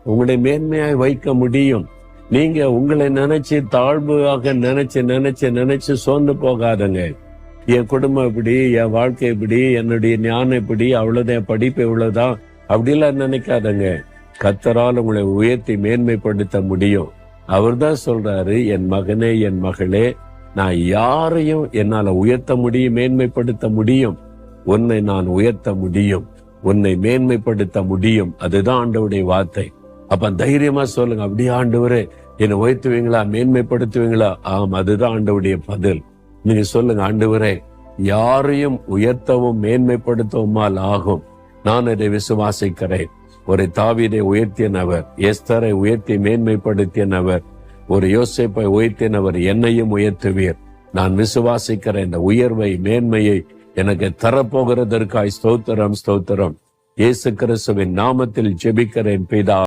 உங்களை மேன்மையாய் வைக்க முடியும். நீங்க உங்களை நினைச்சு தாழ்வாக நினைச்சு சோர்ந்து போகாதங்க. என் குடும்பம் இப்படி, என் வாழ்க்கை இப்படி, என்னுடைய ஞானம் இப்படி, அவ்வளவுதான், படிப்பு இவ்வளவுதான் அப்படிலாம் நினைக்காதங்க. கர்த்தரால் உங்களை உயர்த்தி மேன்மைப்படுத்த முடியும். அவர் தான் சொல்றாரு, என் மகனே, என் மகளே, நான் யாரையும் என்னால உயர்த்த முடியும், மேன்மைப்படுத்த முடியும். உன்னை நான் உயர்த்த முடியும், உன்னை மேன்மைப்படுத்த முடியும். அதுதான் ஆண்டவருடைய வார்த்தை. அப்ப தைரியமா சொல்லுங்க, அப்படியே ஆண்டவரே என்னை உயர்த்துவீங்களா, மேன்மைப்படுத்துவீங்களா? ஆம், அதுதான் ஆண்டவருடைய பதில். நீங்க சொல்லுங்க, ஆண்டவரே யாரையும் உயர்த்தவும் மேன்மைப்படுத்தவுமால் ஆகும். நான் அதை விசுவாசிக்கிறேன். ஒரு தாவீதை உயர்த்தியனவர், எஸ்தரை உயர்த்தி மேன்மைப்படுத்தியனவர், ஒரு யோசேப்பை உயர்த்தினவர், என்னையும் உயர்த்துவீர். நான் விசுவாசிக்கிறேன். இந்த உயர்வை, மேன்மையை எனக்கு தரப்போகிறதற்காய் ஸ்தோத்திரம், ஸ்தோத்திரம். இயேசு கிறிஸ்துவின் நாமத்தில் ஜெபிக்கிறேன் பிதா.